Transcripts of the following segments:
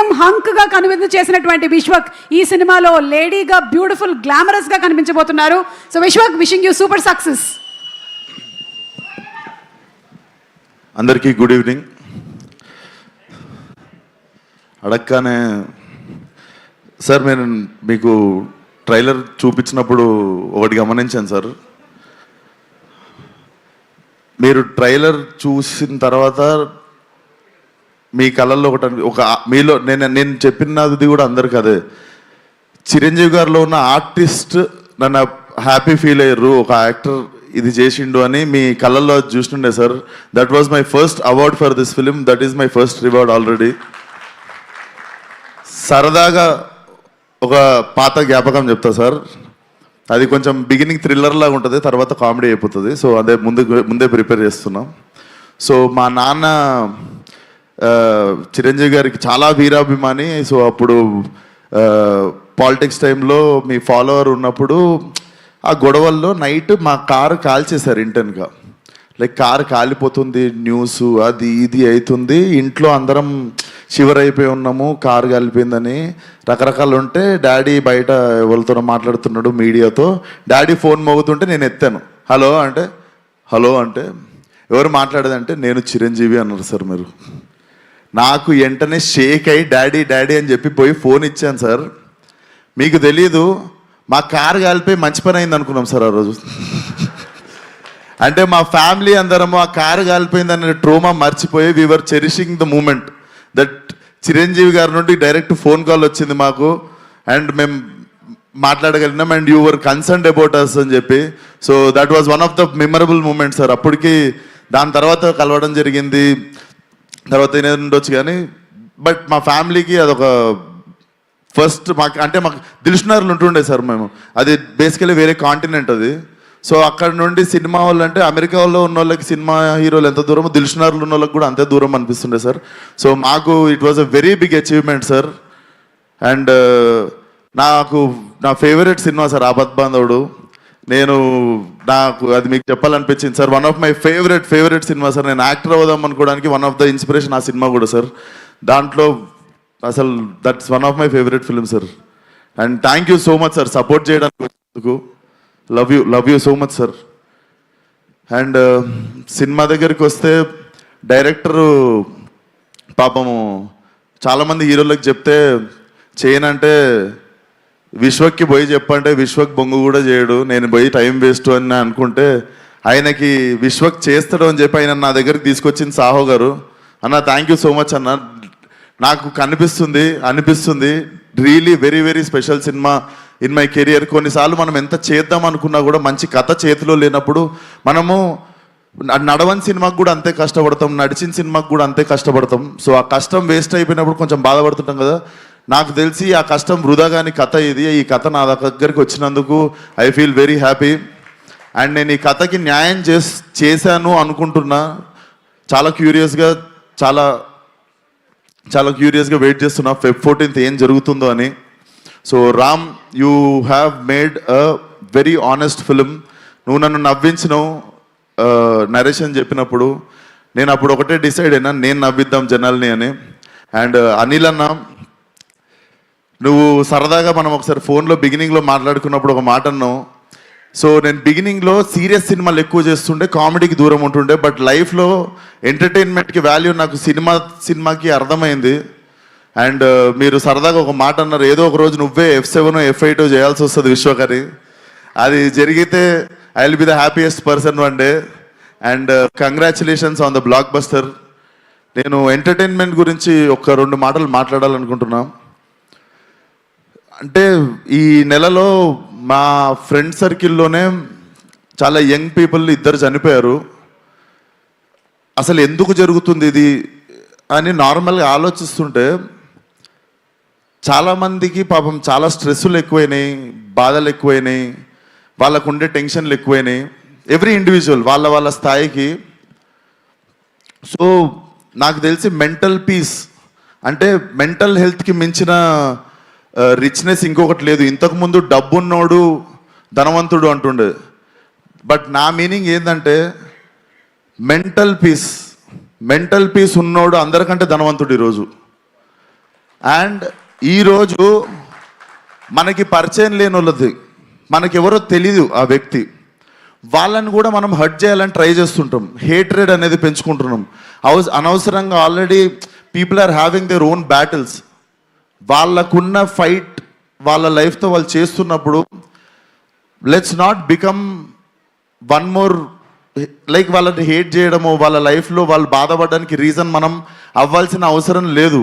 Handsome హంక్గా కనువిందు చేసినటువంటి విశ్వక్ ఈ సినిమాలో లేడీగా బ్యూటిఫుల్ గ్లామరస్గా కనిపించబోతున్నారు. So Vishwak, wishing you super success. అందరికీ గుడ్ ఈవినింగ్. అడగగానే సార్, నేను మీకు ట్రైలర్ చూపించినప్పుడు ఒకటి గమనించాను సార్. మీరు ట్రైలర్ చూసిన తర్వాత మీ కళల్లో ఒక మీలో నేను చెప్పినది కూడా అందరికి అదే, చిరంజీవి గారిలో ఉన్న ఆర్టిస్ట్ నన్ను హ్యాపీ ఫీల్ అయ్యారు, ఒక యాక్టర్ ఇది చేసిండు అని మీ కళల్లో చూస్తుండే sir. That was my first award for this film. That is my first reward already. సరదాగా ఒక పాత జ్ఞాపకం చెప్తా సార్. అది కొంచెం బిగినింగ్ థ్రిల్లర్ లాగా ఉంటుంది, తర్వాత కామెడీ అయిపోతుంది. సో అదే ముందే ప్రిపేర్ చేస్తున్నాం. సో మా నాన్న చిరంజీవి గారికి చాలా వీరాభిమాని. సో అప్పుడు పాలిటిక్స్ టైంలో మీ ఫాలోవర్ ఉన్నప్పుడు ఆ గొడవల్లో నైట్ మా కారు కాల్చేశారు ఇంటెన్గా. లైక్ కారు కాలిపోతుంది, న్యూస్ అది ఇది అవుతుంది, ఇంట్లో అందరం షివర్ అయిపోయి ఉన్నాము, కారు కాలిపోయిందని రకరకాలు ఉంటే డాడీ బయట ఎవరితో మాట్లాడుతున్నాడు మీడియాతో. డాడీ ఫోన్ మోగుతుంటే నేను ఎత్తాను. హలో అంటే ఎవరు మాట్లాడేదంటే నేను చిరంజీవి అన్నారు సార్. మీరు నాకు వెంటనే షేక్ అయ్యి డాడీ అని చెప్పి పోయి ఫోన్ ఇచ్చాను సార్. మీకు తెలీదు, మా కారు కాలిపోయి మంచి పని అయింది అనుకున్నాం సార్ ఆ రోజు. అంటే మా ఫ్యామిలీ అందరము ఆ కారు కాలిపోయిందనే ట్రోమా మర్చిపోయి we're cherishing the moment that Chiranjeevi garu నుండి డైరెక్ట్ ఫోన్ కాల్ వచ్చింది మాకు అండ్ మేము మాట్లాడగలిగినాం and you were concerned about us అని చెప్పి. So that was one of the memorable moment sir. అప్పటికి దాని తర్వాత కలవడం జరిగింది, తర్వాత ఏదైనా ఉండొచ్చు కానీ బట్ మా ఫ్యామిలీకి అదొక ఫస్ట్ మాకు దిల్షునగర్లో ఉంటుండే సార్ మేము. అది బేసికలీ వేరే కాంటినెంట్ అది. సో అక్కడ నుండి సినిమా వాళ్ళు అంటే అమెరికాలో ఉన్న వాళ్ళకి సినిమా హీరోలు ఎంత దూరమో దిల్షునగర్లో ఉన్న వాళ్ళకి కూడా అంతే దూరం అనిపిస్తుండే సార్. సో మాకు it was a very big achievement sir. And నా favourite cinema sir Aapadbandhavudu. నాకు అది మీకు చెప్పాలనిపించింది sir. One of my favourite cinema sir. నేను యాక్టర్ అవుదాం అనుకోవడానికి వన్ ఆఫ్ ద ఇన్స్పిరేషన్ ఆ సినిమా కూడా సార్. దాంట్లో అసలు that's one of my favourite film sir. And thank you so much sir support చేయడానికి వచ్చినందుకు. Love you so much sir. And cinema దగ్గరికి వస్తే డైరెక్టరు పాపము చాలామంది హీరోలకు చెప్తే చేయనంటే విశ్వక్కి పోయి చెప్పంటే విశ్వక్ బొంగు కూడా చేయడు, నేను పోయి టైం వేస్ట్ అని అనుకుంటే ఆయనకి విశ్వక్ చేస్తాడు అని చెప్పి ఆయన నా దగ్గరికి తీసుకొచ్చింది సాహో గారు. అన్న థ్యాంక్ యూ సో మచ్ అన్న. నాకు అనిపిస్తుంది really very very special cinema in my career. కొన్నిసార్లు మనం ఎంత చేద్దాం అనుకున్నా కూడా మంచి కథ చేతిలో లేనప్పుడు మనము నడవని సినిమాకు కూడా అంతే కష్టపడతాం, నడిచిన సినిమాకు కూడా అంతే కష్టపడతాం. సో ఆ కష్టం వేస్ట్ అయిపోయినప్పుడు కొంచెం బాధపడుతుంటాం కదా. నాకు తెలిసి ఆ కష్టం వృధాగాని కథ ఇది. ఈ కథ నా దగ్గరికి వచ్చినందుకు I feel very happy. And నేను ఈ కథకి న్యాయం చేశాను అనుకుంటున్నా. చాలా క్యూరియస్గా వెయిట్ చేస్తున్నా Feb 14th ఏం జరుగుతుందో అని. So Ram, you have made a very honest film. నువ్వు నన్ను నవ్వించినావు నరేషన్ చెప్పినప్పుడు. నేను అప్పుడు ఒకటే డిసైడ్ అయినా, నేను నవ్విద్దాం జనాల్ని అని. అండ్ అనిల్ అన్న, నువ్వు సరదాగా మనం ఒకసారి ఫోన్లో బిగినింగ్లో మాట్లాడుకున్నప్పుడు ఒక మాట అన్నావు. సో నేను బిగినింగ్లో సీరియస్ సినిమాలు ఎక్కువ చేస్తుండే, కామెడీకి దూరం ఉంటుండే. బట్ లైఫ్లో ఎంటర్టైన్మెంట్కి వాల్యూ నాకు సినిమాకి అర్థమైంది. అండ్ మీరు సరదాగా ఒక మాట అన్నారు, ఏదో ఒక రోజు నువ్వే F7 F8 చేయాల్సి వస్తుంది విశ్వకరి. అది జరిగితే I will be the happiest person one day. And congratulations on the block buster. నేను ఎంటర్టైన్మెంట్ గురించి ఒక 2 మాటలు మాట్లాడాలనుకుంటున్నా. అంటే ఈ నెలలో మా ఫ్రెండ్ సర్కిల్లోనే చాలా యంగ్ పీపుల్ 2 చనిపోయారు. అసలు ఎందుకు జరుగుతుంది ఇది అని నార్మల్గా ఆలోచిస్తుంటే చాలామందికి పాపం చాలా స్ట్రెస్సులు ఎక్కువైనాయి, బాధలు ఎక్కువైనాయి, వాళ్ళకు ఉండే టెన్షన్లు ఎక్కువైనాయి. ఎవ్రీ ఇండివిజువల్ వాళ్ళ స్థాయికి. సో నాకు తెలిసి మెంటల్ పీస్ అంటే మెంటల్ హెల్త్కి మించిన రిచ్నెస్ ఇంకొకటి లేదు. ఇంతకుముందు డబ్బున్నోడు ధనవంతుడు అంటుండే, బట్ నా మీనింగ్ ఏంటంటే మెంటల్ పీస్ ఉన్నోడు అందరికంటే ధనవంతుడు ఈరోజు. అండ్ ఈరోజు మనకి పరిచయం లేని వాళ్ళది, మనకెవరో తెలీదు ఆ వ్యక్తి, వాళ్ళని కూడా మనం హర్ట్ చేయాలని ట్రై చేస్తుంటాం. హేట్రెడ్ అనేది పెంచుకుంటున్నాం. అనవసరంగా already people are having their own battles. వాళ్ళకున్న ఫైట్ వాళ్ళ లైఫ్తో వాళ్ళు చేస్తున్నప్పుడు let's not become one more, like వాళ్ళని హేట్ చేయడము, వాళ్ళ లైఫ్లో వాళ్ళు బాధపడడానికి రీజన్ మనం అవ్వాల్సిన అవసరం లేదు.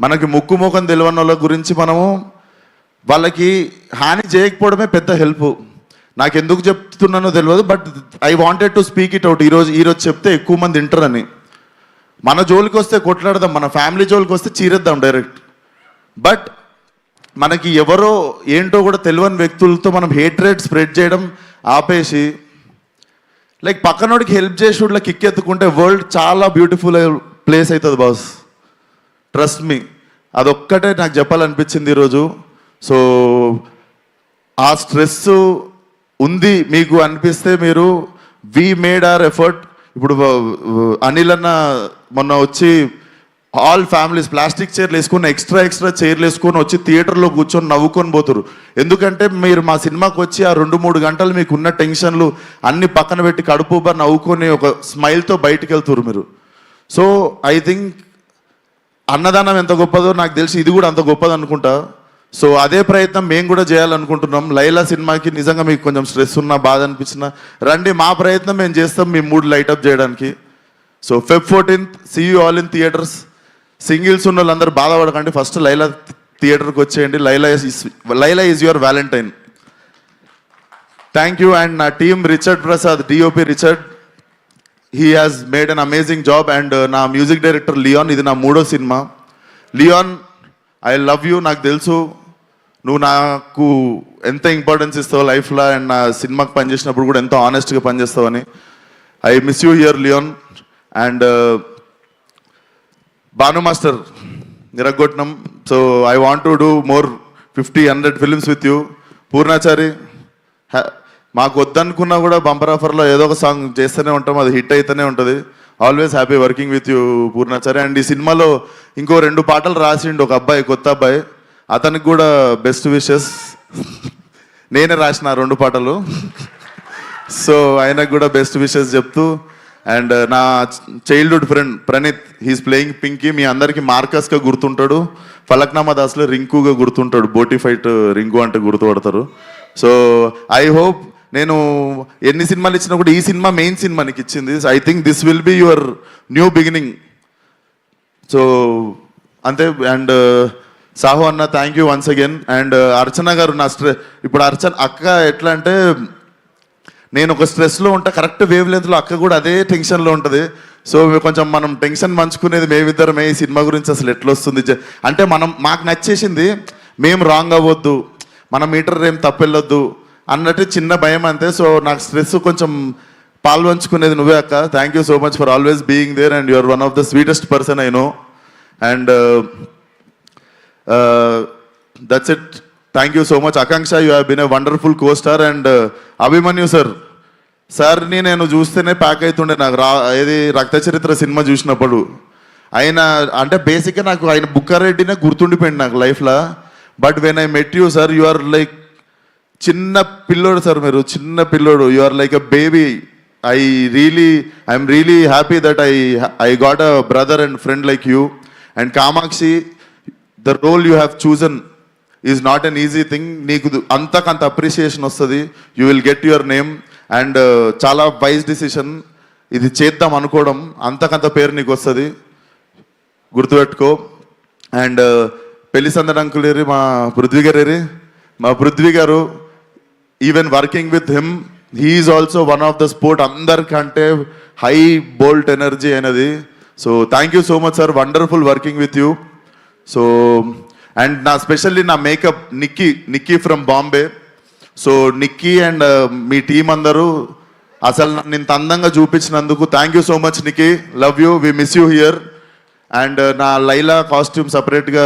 మనకి ముక్కు ముఖం తెలియని వాళ్ళ గురించి మనము వాళ్ళకి హాని చేయకపోవడమే పెద్ద హెల్ప్. నాకు ఎందుకు చెప్తున్నానో తెలియదు, but I wanted to speak it out. ఈరోజు చెప్తే ఎక్కువ మంది వింటారని. మన జోలికి వస్తే కొట్లాడదాం, మన ఫ్యామిలీ జోలికి వస్తే చీరేద్దాం డైరెక్ట్. బట్ మనకి ఎవరో ఏంటో కూడా తెలియని వ్యక్తులతో మనం హేట్రేట్ స్ప్రెడ్ చేయడం ఆపేసి, లైక్ పక్కనోడికి హెల్ప్ చేసి ఇట్లా కిక్ ఎత్తుకుంటే వరల్డ్ చాలా బ్యూటిఫుల్ ప్లేస్ అవుతుంది బాస్. ట్రస్ట్ మీ, అదొక్కటే నాకు చెప్పాలనిపించింది ఈరోజు. సో ఆ స్ట్రెస్ ఉంది మీకు అనిపిస్తే మీరు వి మేడ్ అవర్ ఎఫర్ట్. ఇప్పుడు అనిల్ అన్న మొన్న వచ్చి ఆల్ ఫ్యామిలీస్ ప్లాస్టిక్ చైర్లు వేసుకొని ఎక్స్ట్రా చైర్లు వేసుకొని వచ్చి థియేటర్లో కూర్చొని నవ్వుకొని పోతారు. ఎందుకంటే మీరు మా సినిమాకి వచ్చి ఆ 2-3 గంటలు మీకు ఉన్న టెన్షన్లు అన్ని పక్కన పెట్టి కడుపుబా నవ్వుకొని ఒక స్మైల్తో బయటికి వెళ్తారు మీరు. సో ఐ థింక్ అన్నదానం ఎంత గొప్పదో నాకు తెలిసి ఇది కూడా అంత గొప్పది అనుకుంటా. సో అదే ప్రయత్నం మేము కూడా చేయాలనుకుంటున్నాం. లైలా సినిమాకి నిజంగా మీకు కొంచెం స్ట్రెస్ ఉన్నా, బాధ అనిపించినా రండి, మా ప్రయత్నం మేము చేస్తాం మీ మూడ్ లైటప్ చేయడానికి. So Feb 14th see you all in theatres. Singles ఉన్న వాళ్ళందరూ బాధపడకండి, ఫస్ట్ లైలా థియేటర్కి వచ్చేయండి. Laila is your valentine. Thank you. And నా team Richard Prasad, DOP Richard, he has made an amazing job. And నా మ్యూజిక్ డైరెక్టర్ లియాన్, ఇది నా 3వ cinema. Leon, I love you. నాకు తెలుసు నువ్వు నాకు ఎంత ఇంపార్టెన్స్ ఇస్తావు లైఫ్లో, అండ్ నా సినిమాకి పనిచేసినప్పుడు కూడా ఎంతో ఆనెస్ట్గా పనిచేస్తావని. I miss you here Leon. And Bhanu master నిరగొట్నం. So I want to do more 50-100 films with you. Purnachari, మాకు వద్దనుకున్నా కూడా బంపర్ ఆఫర్లో ఏదో ఒక సాంగ్ చేస్తూనే ఉంటాం, అది హిట్ అయితేనే ఉంటుంది. Always happy working with you Purnachari. And ఈ సినిమాలో ఇంకో 2 పాటలు రాసిండు ఒక అబ్బాయి, కొత్త అబ్బాయి, అతనికి కూడా బెస్ట్ విషెస్. నేనే రాసిన 2 పాటలు. సో ఆయనకు కూడా బెస్ట్ విషెస్ చెప్తూ. అండ్ నా childhood friend Praneeth, he's playing Pinky. మీ అందరికీ మార్కస్గా గుర్తుంటాడు, ఫలక్నామా దాస్లో రింకుగా గుర్తుంటాడు, బోటి ఫైట్ రింకు అంటే గుర్తుపడతారు. సో ఐ హోప్ నేను ఎన్ని సినిమాలు ఇచ్చినా కూడా ఈ సినిమా మెయిన్ సినిమా నీకు ఇచ్చింది. I think this will be your new beginning. So అంతే. అండ్ సాహు అన్న, thank you once again. And Archana garu, నా ఇప్పుడు అక్క ఎట్లా అంటే, నేను ఒక స్ట్రెస్లో ఉంటా, కరెక్ట్ వేవ్ లెంత్లో అక్క కూడా అదే టెన్షన్లో ఉంటుంది. సో కొంచెం మనం టెన్షన్ పంచుకునేది మేమిద్దరమే. ఈ సినిమా గురించి అసలు ఎట్లా వస్తుంది అంటే, మాకు నచ్చేసింది, మేము రాంగ్ అవ్వద్దు, మన మీటర్ ఏం తప్పెళ్ళొద్దు అన్నట్టు చిన్న భయం అంతే. సో నాకు స్ట్రెస్ కొంచెం పాల్పంచుకునేది నువ్వే అక్క. Thank you so much for always being there. And you are one of the sweetest person I know. And that's it. Thank you so much. Akanksha, you have been a wonderful co-star. And Abhimanyu సార్ని నేను చూస్తేనే pack అవుతుండే. నాకు ఏది రక్త చరిత్ర cinema చూసినప్పుడు ఆయన అంటే బేసిక్గా నాకు ఆయన బుక్కారెడ్డినే గుర్తుండిపోయింది నాకు లైఫ్లో. But when I met you sir, you are like చిన్న పిల్లోడు సార్, మీరు చిన్న పిల్లోడు. You are like a baby. I'm really happy that I got a brother and friend like you. And Kamakshi, the role you have chosen is not an easy thing. నీకు అంతకంత appreciation వస్తుంది, you will get your name. And చాలా wise decision ఇది చేద్దాం అనుకోవడం, అంతకంత పేరు నీకు వస్తుంది, గుర్తుపెట్టుకో. అండ్ పెళ్లి సందడి అంకుల్ ఏరి, మా Prithvi garu, even working with him, he is also one of the sport. అందరికంటే హై బోల్ట్ ఎనర్జీ అనేది. So thank you so much sir, wonderful working with you. So and నా స్పెషల్లీ నా makeup Nikki from Bombay. So Nikki and మీ team అందరూ అసలు నన్ను ఇంత అందంగా చూపించినందుకు thank you so much Nikki, love you, we miss you here. And నా లైలా కాస్ట్యూమ్ సపరేట్గా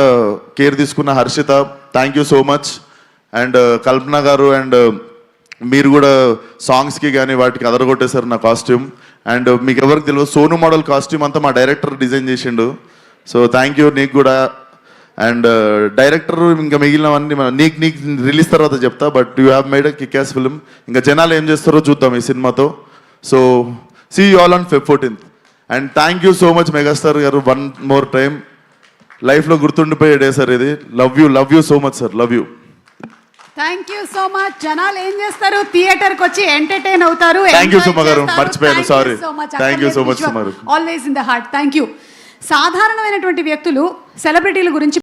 కేర్ తీసుకున్న Harshitha, thank you so much. And కల్పన గారు, అండ్ మీరు కూడా సాంగ్స్కి కానీ వాటికి అదరగొట్టేశారు నా కాస్ట్యూమ్. అండ్ మీకు ఎవరికి తెలియదు, సోను మోడల్ కాస్ట్యూమ్ అంతా మా డైరెక్టర్ డిజైన్ చేసిండు. సో థ్యాంక్ యూ నీకు కూడా. అండ్ డైరెక్టర్ ఇంకా మిగిలినవన్నీ నీకు రిలీజ్ తర్వాత చెప్తా, but you have made a kick ass film. ఇంకా జనాలు ఏం చేస్తారో చూద్దాం ఈ సినిమాతో. So see you all on Feb 14th. And thank you so much megastar గారు, వన్ మోర్ టైం. లైఫ్లో గుర్తుండిపోయే డే సార్ ఇది. Love you so much sir, love you. Thank you so much. జనాలు ఏం చేస్తారు, థియేటర్కి వచ్చి ఎంటర్టైన్ అవుతారు. Thank you సుమ గారు, మర్చిపోయాను, sorry. Thank you so much Suma గారు. Always in the heart. Thank you. సాధారణమైనటువంటి వ్యక్తులు సెలబ్రిటీల గురించి